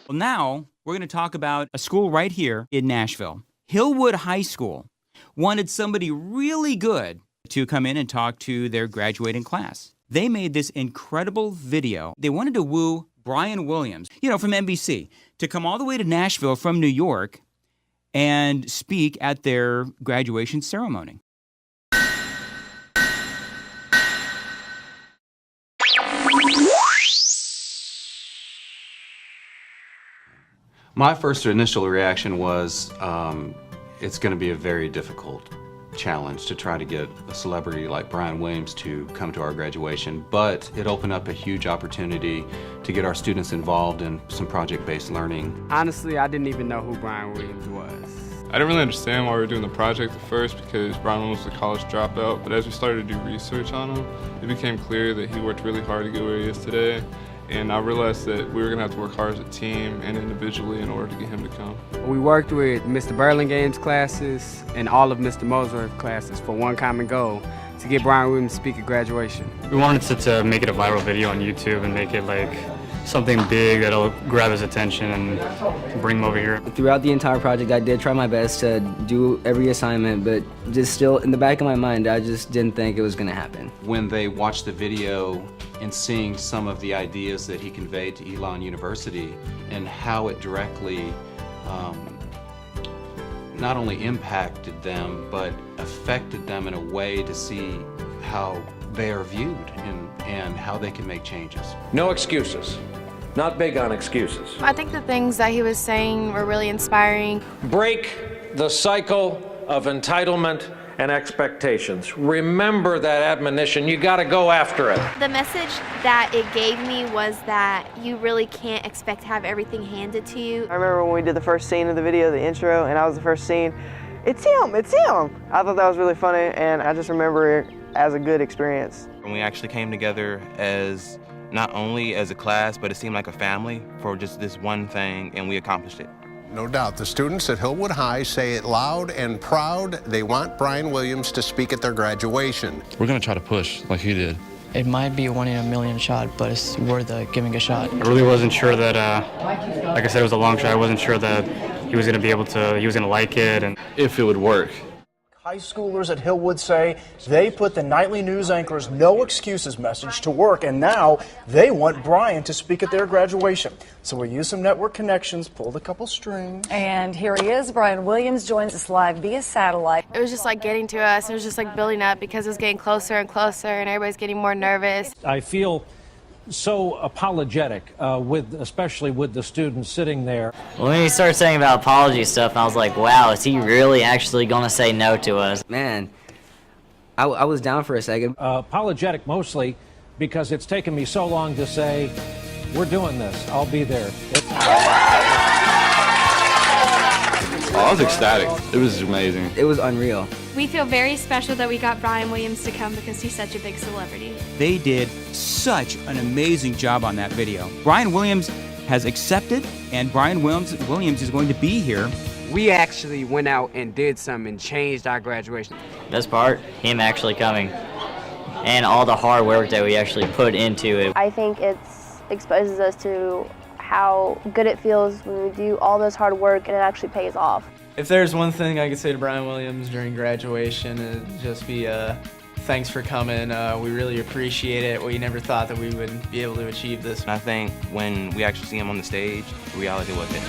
Well, now we're going to talk about a school right here in Nashville. Hillwood High School wanted somebody really good to come in and talk to their graduating class. They made this incredible video. They wanted to woo Brian Williams, from NBC, to come all the way to Nashville from New York and speak at their graduation ceremony. My first initial reaction was, it's going to be a very difficult challenge to try to get a celebrity like Brian Williams to come to our graduation, but it opened up a huge opportunity to get our students involved in some project-based learning. Honestly, I didn't even know who Brian Williams was. I didn't really understand why we were doing the project at first because Brian Williams was a college dropout, but as we started to do research on him, it became clear that he worked really hard to get where he is today. And I realized that we were going to have to work hard as a team and individually in order to get him to come. We worked with Mr. Burlingame's classes and all of Mr. Molesworth classes for one common goal, to get Brian Williams to speak at graduation. We wanted to make it a viral video on YouTube and make it like something big that'll grab his attention and bring him over here. Throughout the entire project, I did try my best to do every assignment, but just still in the back of my mind, I just didn't think it was going to happen. When they watched the video and seeing some of the ideas that he conveyed to Elon University and how it directly not only impacted them, but affected them in a way to see how they are viewed and how they can make changes. No excuses. Not big on excuses. I think the things that he was saying were really inspiring. Break the cycle of entitlement and expectations. Remember that admonition. You got to go after it. The message that it gave me was that you really can't expect to have everything handed to you. I remember when we did the first scene of the video, the intro, and I was the first scene. It's him, it's him. I thought that was really funny, and I just remember it as a good experience. And we actually came together as not only as a class, but it seemed like a family for just this one thing, and we accomplished it. No doubt, the students at Hillwood High say it loud and proud. They want Brian Williams to speak at their graduation. We're going to try to push like he did. It might be a 1 in a million shot, but it's worth giving a shot. I really wasn't sure that, like I said, it was a long shot. I wasn't sure that he was going to be able to, he was going to like it. And if it would work. High schoolers at Hillwood say they put the nightly news anchor's no excuses message to work, and now they want Brian to speak at their graduation. So we used some network connections, pulled a couple strings. And here he is. Brian Williams joins us live via satellite. It was just like getting to us. It was just like building up because it was getting closer and closer, and everybody's getting more nervous. I feel so apologetic, especially with the students sitting there. Well, when he started saying about apology stuff, I was like, wow, is he really actually going to say no to us? Man, I was down for a second. Apologetic mostly because it's taken me so long to say, we're doing this, I'll be there. I was ecstatic. It was amazing. It was unreal. We feel very special that we got Brian Williams to come because he's such a big celebrity. They did such an amazing job on that video. Brian Williams has accepted, and Brian Williams is going to be here. We actually went out and did something and changed our graduation. Best part, him actually coming. And all the hard work that we actually put into it. I think it exposes us to how good it feels when we do all this hard work and it actually pays off. If there's one thing I could say to Brian Williams during graduation, it'd just be thanks for coming. We really appreciate it. We never thought that we would be able to achieve this. And I think when we actually see him on the stage, the reality was it.